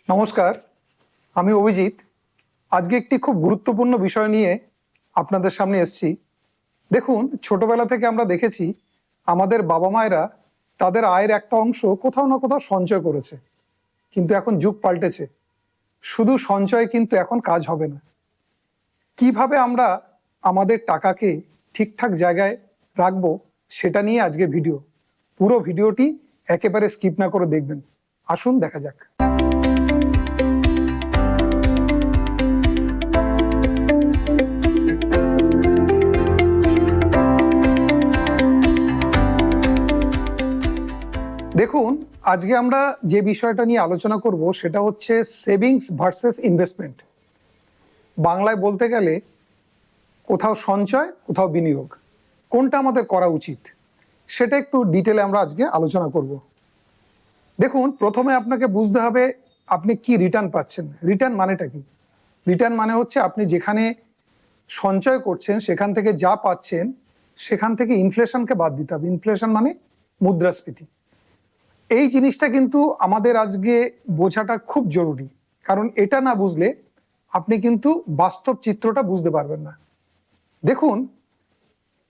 নমস্কার, আমি অভিজিৎ। আজকে একটি খুব গুরুত্বপূর্ণ বিষয় নিয়ে আপনাদের সামনে এসেছি। দেখুন, ছোটবেলা থেকে আমরা দেখেছি আমাদের বাবা মায়েরা তাদের আয়ের একটা অংশ কোথাও না কোথাও সঞ্চয় করেছে। কিন্তু এখন যুগ পাল্টেছে, শুধু সঞ্চয় কিন্তু এখন কাজ হবে না। কিভাবে আমরা আমাদের টাকাকে ঠিকঠাক জায়গায় রাখবো সেটা নিয়ে আজকে ভিডিও। পুরো ভিডিওটি একেবারে স্কিপ না করে দেখবেন। আসুন দেখা যাক। দেখুন, আজকে আমরা যে বিষয়টা নিয়ে আলোচনা করব সেটা হচ্ছে সেভিংস ভার্সেস ইনভেস্টমেন্ট। বাংলায় বলতে গেলে কোথাও সঞ্চয়, কোথাও বিনিয়োগ, কোনটা আমাদের করা উচিত সেটা একটু ডিটেলে আমরা আজকে আলোচনা করব। দেখুন, প্রথমে আপনাকে বুঝতে হবে আপনি কি রিটার্ন পাচ্ছেন। রিটার্ন মানেটা কি? রিটার্ন মানে হচ্ছে আপনি যেখানে সঞ্চয় করছেন সেখান থেকে যা পাচ্ছেন সেখান থেকে ইনফ্লেশনকে বাদ দিতে হবে। ইনফ্লেশন মানে মুদ্রাস্ফীতি। এই জিনিসটা কিন্তু আমাদের আজকে বোঝাটা খুব জরুরি, কারণ এটা না বুঝলে আপনি কিন্তু বাস্তব চিত্রটা বুঝতে পারবেন না। দেখুন,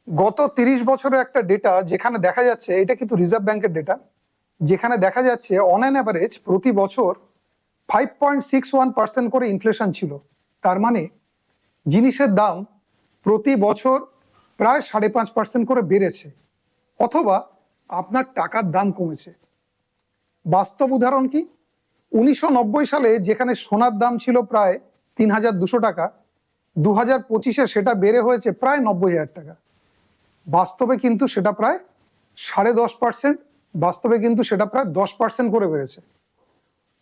গত 30 বছরের একটা ডেটা যেখানে দেখা যাচ্ছে, এটা কিন্তু রিজার্ভ ব্যাংকের ডেটা, যেখানে দেখা যাচ্ছে অন অ্যান অ্যাভারেজ প্রতি বছর 5.61% করে ইনফ্লেশন ছিল। তার মানে জিনিসের দাম প্রতি বছর প্রায় 5.5% করে বেড়েছে, অথবা আপনার টাকার দাম কমেছে। বাস্তব উদাহরণ কি? 1990 সালে যেখানে সোনার দাম ছিল প্রায় 3,200 টাকা, 2025-এ সেটা বেড়ে হয়েছে প্রায় 90,000 টাকা। বাস্তবে কিন্তু সেটা প্রায় 10.5%, বাস্তবে কিন্তু সেটা প্রায় 10% করে বেড়েছে।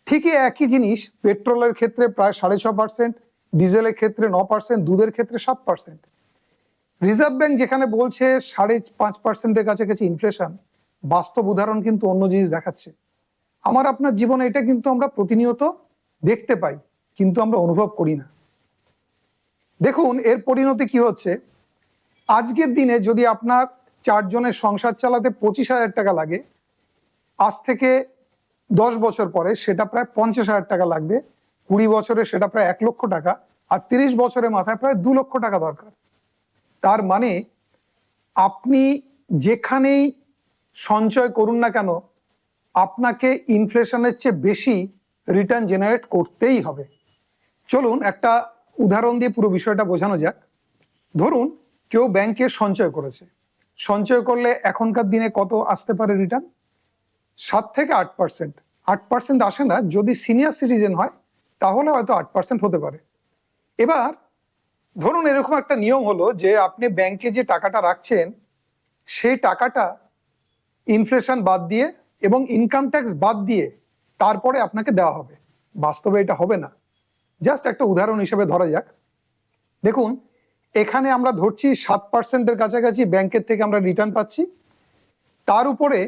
ঠিকই একই জিনিস পেট্রোলের ক্ষেত্রে প্রায় 6.5%, ডিজেলের ক্ষেত্রে 9%, দুধের ক্ষেত্রে 7%। রিজার্ভ ব্যাংক যেখানে বলছে 5.5%-এর কাছাকাছি ইনফ্লেশন, বাস্তব উদাহরণ কিন্তু অন্য জিনিস দেখাচ্ছে। আমার আপনার জীবনে এটা কিন্তু আমরা প্রতিনিয়ত দেখতে পাই, কিন্তু আমরা অনুভব করি না। দেখুন, এর পরিণতি কি হচ্ছে। আজকের দিনে যদি আপনার 4 জনের সংসার চালাতে 25,000 টাকা লাগে, আজ থেকে 10 বছর পরে সেটা প্রায় 50,000 টাকা লাগবে, 20 বছরে সেটা প্রায় 1 লক্ষ টাকা, আর 30 বছরের মাথায় প্রায় 2 লক্ষ টাকা দরকার। তার মানে আপনি যেখানেই সঞ্চয় করুন না কেন, আপনাকে ইনফ্লেশনের চেয়ে বেশি রিটার্ন জেনারেট করতেই হবে। চলুন একটা উদাহরণ দিয়ে পুরো বিষয়টা বোঝানো যাক। ধরুন, কেউ ব্যাংকে সঞ্চয় করেছে। সঞ্চয় করলে এখনকার দিনে কত আসতে পারে রিটার্ন? 7 থেকে 8%। 8% আসে না, যদি সিনিয়র সিটিজেন হয় তাহলে হয়তো 8% হতে পারে। এবার ধরুন এরকম একটা নিয়ম হলো যে আপনি ব্যাংকে যে টাকাটা রাখছেন সেই টাকাটা ইনফ্লেশন বাদ দিয়ে এবং ইনকাম ট্যাক্স বাদ দিয়ে তারপরে আপনাকে দেওয়া হবে। বাস্তবে এটা হবে না। জাস্ট একটা উদাহরণ হিসেবে ধরা যাক। দেখুন, এখানে আমরা ধরছি 7%-এর কাছাকাছি ব্যাংকের থেকে আমরা রিটার্ন পাচ্ছি, তার উপরে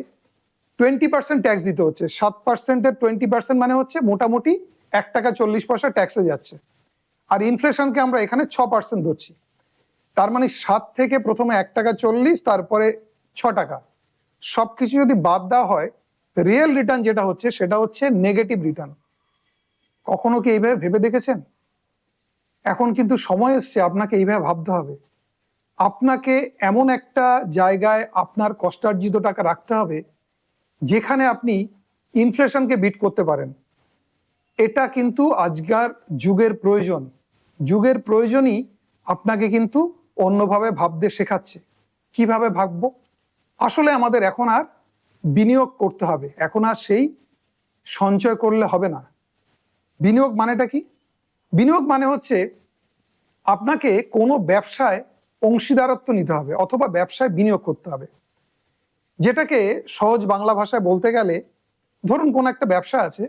20% ট্যাক্স দিতে হচ্ছে। 7%-এর 20% মানে হচ্ছে মোটামুটি 1 টাকা 40 পয়সা ট্যাক্সে যাচ্ছে। আর ইনফ্লেশনকে আমরা এখানে 6% ধরছি। তার মানে 7 থেকে প্রথমে 1 টাকা 40, তারপরে 6 টাকা, সবকিছু যদি বাদ দেওয়া হয়, রিয়েল রিটার্ন যেটা হচ্ছে সেটা হচ্ছে নেগেটিভ রিটার্ন। কখনো কি এইভাবে ভেবে দেখেছেন? এখন কিন্তু সময় এসছে আপনাকে এইভাবে ভাবতে হবে। আপনাকে এমন একটা জায়গায় আপনার কষ্টার্জিত টাকা রাখতে হবে যেখানে আপনি ইনফ্লেশনকে বিট করতে পারেন। এটা কিন্তু আজকের যুগের প্রয়োজন। যুগের প্রয়োজনই আপনাকে কিন্তু অন্যভাবে ভাবতে শেখাচ্ছে। কিভাবে ভাববো? আসলে আমাদের এখন আর বিনিয়োগ করতে হবে, এখন আর সেই সঞ্চয় করলে হবে না। বিনিয়োগ মানেটা কি? বিনিয়োগ মানে হচ্ছে আপনাকে কোনো ব্যবসায় অংশীদারত্ব নিতে হবে অথবা ব্যবসায় বিনিয়োগ করতে হবে। যেটাকে সহজ বাংলা ভাষায় বলতে গেলে, ধরুন কোন একটা ব্যবসা আছে,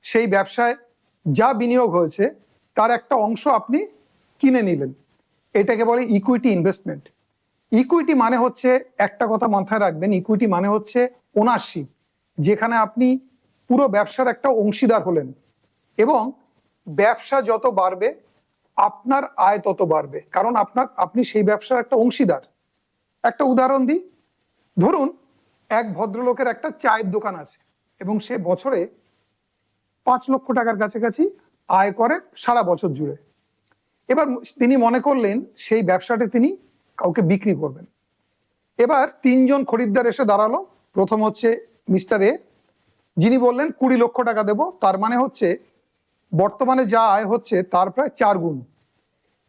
সেই ব্যবসায় যা বিনিয়োগ হয়েছে তার একটা অংশ আপনি কিনে নিলেন। এটাকে বলে ইকুইটি ইনভেস্টমেন্ট। ইকুইটি মানে হচ্ছে, একটা কথা মাথায় রাখবেন, ইকুইটি মানে হচ্ছে ওনারশিপ, যেখানে আপনি পুরো ব্যবসার একটা অংশীদার হলেন এবং ব্যবসা যত বাড়বে আপনার আয় তত বাড়বে, কারণ আপনি সেই ব্যবসার একটা অংশীদার। একটা উদাহরণ দিই। ধরুন এক ভদ্রলোকের একটা চায়ের দোকান আছে এবং সে বছরে 5 লক্ষ টাকার কাছাকাছি আয় করে সারা বছর জুড়ে। এবার তিনি মনে করলেন সেই ব্যবসাটা তিনি কাউকে বিক্রি করবেন। এবার 3জন খরিদ্দার এসে দাঁড়ালো। প্রথম হচ্ছে মিস্টার এ, যিনি বললেন 20 লক্ষ টাকা দেব, তার মানে হচ্ছে বর্তমানে যা আয় হচ্ছে তার প্রায় 4 গুণ।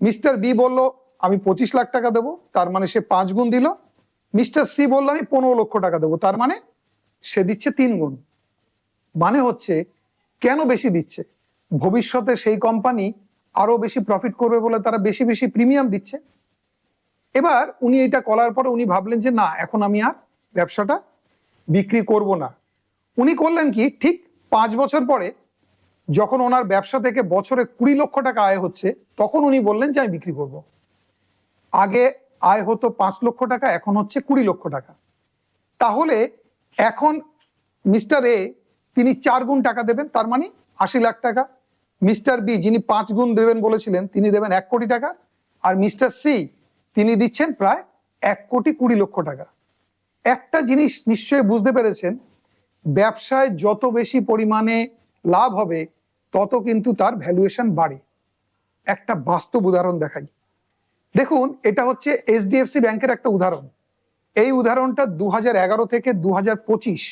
মিস্টার বি বলল আমি 25 লাখ টাকা দেবো, তার মানে সে 5 গুণ দিল। মিস্টার সি বলল আমি 15 লক্ষ টাকা দেবো, তার মানে সে দিচ্ছে 3 গুণ। মানে হচ্ছে কেন বেশি দিচ্ছে? ভবিষ্যতে সেই কোম্পানি আরো বেশি প্রফিট করবে বলে তারা বেশি বেশি প্রিমিয়াম দিচ্ছে। এবার উনি এটা করার পরে উনি ভাবলেন যে না, এখন আমি আর ব্যবসাটা বিক্রি করব না। উনি করলেন কি, ঠিক 5 বছর পরে যখন ওনার ব্যবসা থেকে বছরে 20 লক্ষ টাকা আয় হচ্ছে, তখন উনি বললেন যে আমি বিক্রি করব। আগে আয় হতো 5 লক্ষ টাকা, এখন হচ্ছে 20 লক্ষ টাকা। তাহলে এখন মিস্টার এ তিনি 4 গুণ টাকা দেবেন, তার মানে 80 লাখ টাকা। মিস্টার বি যিনি 5 গুণ দেবেন বলেছিলেন, তিনি দেবেন 1 কোটি টাকা। আর মিস্টার সি তিনি দিচ্ছেন প্রায় 1,20,00,000 টাকা। একটা জিনিস নিশ্চয়ই বুঝতে পেরেছেন, ব্যবসায় যত বেশি পরিমাণে লাভ হবে তত কিন্তু তার ভ্যালুয়েশন বাড়ে। একটা বাস্তব উদাহরণ দেখাই। দেখুন, এটা হচ্ছে এইচডিএফসি ব্যাংকের একটা উদাহরণ। এই উদাহরণটা 2011 থেকে 2025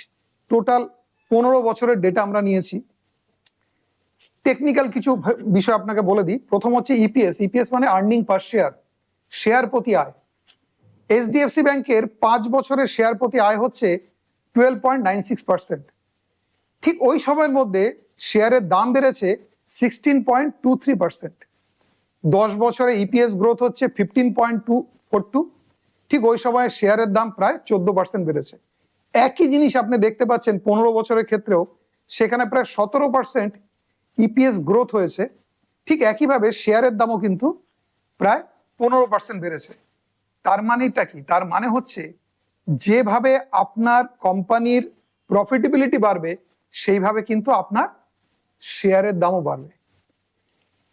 টোটাল 15 বছরের ডেটা আমরা নিয়েছি। টেকনিক্যাল কিছু বিষয় আপনাকে বলে দিই। প্রথম হচ্ছে ইপিএস। ইপিএস মানে আর্নিং পার শেয়ার, শেয়ার প্রতি আয়। এইচডিএফসি ব্যাংকের 5 বছরের শেয়ার প্রতি আয় হচ্ছে 12.96%। ঠিক ওই সময়ের মধ্যে শেয়ারের দাম বেড়েছে 16.23%। 10 বছরে ইপিএস গ্রোথ হচ্ছে 15.242। ঠিক ওই সময় শেয়ারের দাম প্রায় 14% বেড়েছে। একই জিনিস আপনি দেখতে পাচ্ছেন 15 বছরের ক্ষেত্রেও, সেখানে প্রায় 17% ইপিএস গ্রোথ হয়েছে। ঠিক একইভাবে শেয়ারের দামও কিন্তু প্রায় 15% বেড়েছে। তার মানেটা কি? তার মানে হচ্ছে যেভাবে আপনার কোম্পানির প্রফিটেবিলিটি বাড়বে, সেইভাবে কিন্তু আপনার শেয়ারের দামও বাড়বে।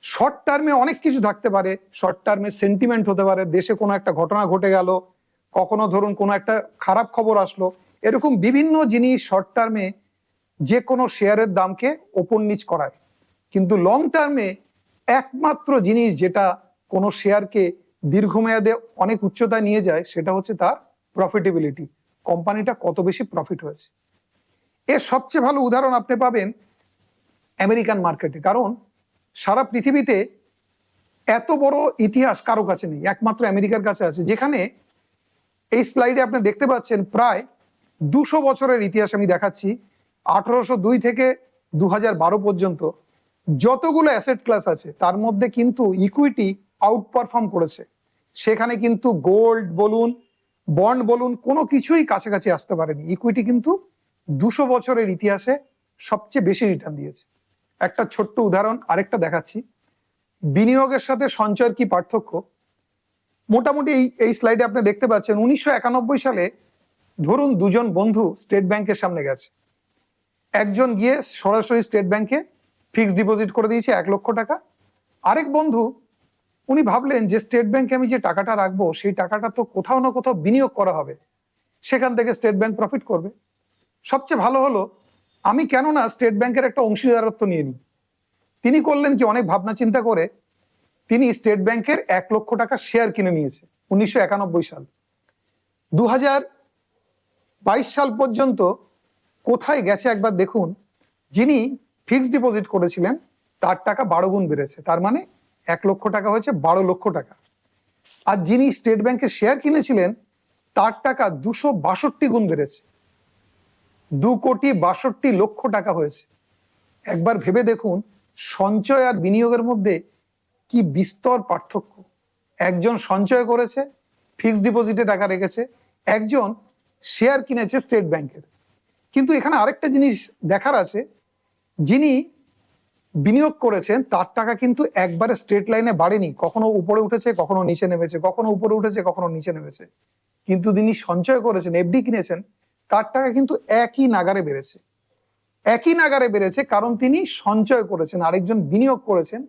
শর্ট টার্মে অনেক কিছু থাকতে পারে। শর্ট টার্মে সেন্টিমেন্ট হতে পারে, দেশে কোনো একটা ঘটনা ঘটে গেল, কখনো ধরুন কোনো একটা খারাপ খবর আসলো, এরকম বিভিন্ন জিনিস শর্ট টার্মে যে কোনো শেয়ারের দামকে ওপর নিচ করায়। কিন্তু লং টার্মে একমাত্র জিনিস যেটা কোনো শেয়ারকে দীর্ঘমেয়াদে অনেক উচ্চতায় নিয়ে যায়, সেটা হচ্ছে তার প্রফিটেবিলিটি। কোম্পানিটা কত বেশি প্রফিট হয়েছে। এর সবচেয়ে ভালো উদাহরণ আপনি পাবেন আমেরিকান মার্কেটে। কারণ সারা পৃথিবীতে এত বড় ইতিহাস কারো কাছে নেই, একমাত্র আমেরিকার কাছে আছে। যেখানে এই স্লাইডে আপনি দেখতে পাচ্ছেন প্রায় 200 বছরের ইতিহাস আমি দেখাচ্ছি। 1802 থেকে 2012 পর্যন্ত যতগুলো অ্যাসেট ক্লাস আছে তার মধ্যে কিন্তু ইকুইটি আউট পারফর্ম করেছে। সেখানে কিন্তু গোল্ড বলুন, বন্ড বলুন, কোনো কিছুই কাছাকাছি আসতে পারেনি। ইকুইটি কিন্তু 200 বছরের ইতিহাসে সবচেয়ে বেশি রিটার্ন দিয়েছে। একটা ছোট্ট উদাহরণ আরেকটা দেখাচ্ছি। বিনিয়োগের সাথে সঞ্চয়ের কি পার্থক্য? মোটামুটি এই স্লাইডে আপনি দেখতে পাচ্ছেন 1991 সালে ধরুন 2জন বন্ধু স্টেট ব্যাংকের সামনে গেছে। একজন গিয়ে সরাসরি স্টেট ব্যাংকে ফিক্সড ডিপোজিট করে দিয়েছে 1 লক্ষ টাকা। আরেক বন্ধু উনি ভাবলেন যে স্টেট ব্যাংকে আমি যে টাকাটা রাখবো, সেই টাকাটা তো কোথাও না কোথাও বিনিয়োগ করা হবে, সেখান থেকে স্টেট ব্যাংক প্রফিট করবে। সবচেয়ে ভালো হলো আমি কেন না স্টেট ব্যাংকের একটা অংশীদারত্ব নিয়ে নিই। তিনি করলেন কি, অনেক ভাবনা চিন্তা করে তিনি স্টেট ব্যাংকের 1 লক্ষ টাকা শেয়ার কিনে নিয়েছে 1991 সাল। 2022 সাল পর্যন্ত কোথায় গেছে একবার দেখুন। যিনি ফিক্সড ডিপোজিট করেছিলেন তার টাকা 12 গুণ বেড়েছে, তার মানে 1 লক্ষ টাকা হয়েছে 12 লক্ষ টাকা। আর যিনি স্টেট ব্যাংকে শেয়ার কিনেছিলেন তার টাকা 262 গুণ বেড়েছে, 2,62,00,000 টাকা হয়েছে। একবার ভেবে দেখুন সঞ্চয় আর বিনিয়োগের মধ্যে কি বিস্তর পার্থক্য। একজন সঞ্চয় করেছে, ফিক্সড ডিপোজিটে টাকা রেখেছে, একজন শেয়ার কিনেছে স্টেট ব্যাংকের। কিন্তু এখানে আরেকটা জিনিস দেখার আছে, যিনি বিনিয়োগ করেছেন তার টাকা কিন্তু একবারে স্ট্রেট লাইনে বাড়েনি, কখনো উপরে উঠেছে, কখনো নিচে নেমেছে, কখনো উপরে উঠেছে, কখনো নিচে নেমেছে। কিন্তু যিনি সঞ্চয় করেছেন, এফডি কিনেছেন, তার টাকা কিন্তু একই নাগারে বেড়েছে। একই নাগারে বেড়েছে কারণ তিনি সঞ্চয় করেছেন, আরেকজন বিনিয়োগ করেছেন।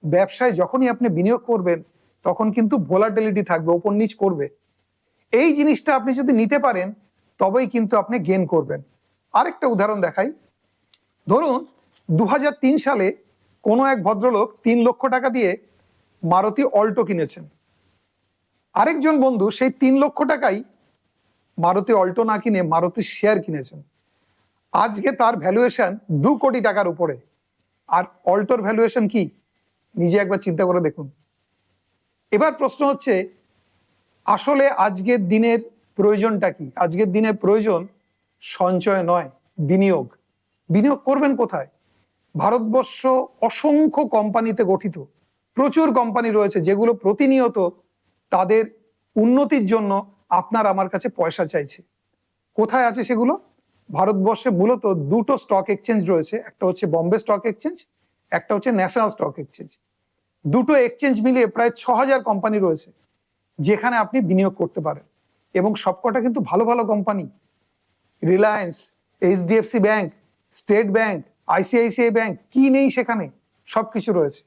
ব্যবসায় যখনই আপনি বিনিয়োগ করবেন তখন কিন্তু ভোলাটিলিটি থাকবে, ওপর নিচ করবে। এই জিনিসটা আপনি যদি নিতে পারেন তবেই কিন্তু আপনি গেইন করবেন। আরেকটা উদাহরণ দেখাই। ধরুন 2003 সালে কোনো এক ভদ্রলোক 3 লক্ষ টাকা দিয়ে মারুতি অল্টো কিনেছেন। আরেকজন বন্ধু সেই 3 লক্ষ টাকাই মারুতি অল্টো না কিনে মারুতি শেয়ার কিনেছেন। আজকে তার ভ্যালুয়েশন 2 কোটি টাকার উপরে। আর অল্টোর ভ্যালুয়েশন কি, নিজে একবার চিন্তা করে দেখুন। এবার প্রশ্ন হচ্ছে, আসলে আজকের দিনের প্রয়োজনটা কি? আজকের দিনের প্রয়োজন সঞ্চয় নয়, বিনিয়োগ। বিনিয়োগ করবেন কোথায়? ভারতবর্ষ অসংখ্য কোম্পানিতে গঠিত, প্রচুর কোম্পানি রয়েছে যেগুলো প্রতিনিয়ত তাদের উন্নতির জন্য আপনার আমার কাছে পয়সা চাইছে। কোথায় আছে সেগুলো? ভারতবর্ষে মূলত দুটো স্টক এক্সচেঞ্জ রয়েছে, একটা হচ্ছে বম্বে স্টক এক্সচেঞ্জ, একটা হচ্ছে ন্যাশনাল স্টক এক্সচেঞ্জ। দুটো এক্সচেঞ্জ মিলিয়ে প্রায় 6,000 কোম্পানি রয়েছে যেখানে আপনি বিনিয়োগ করতে পারেন, এবং সবকটা কিন্তু ভালো ভালো company. Reliance, HDFC bank, state bank, ICICI bank, কি নেই সেখানে? সবকিছু রয়েছে।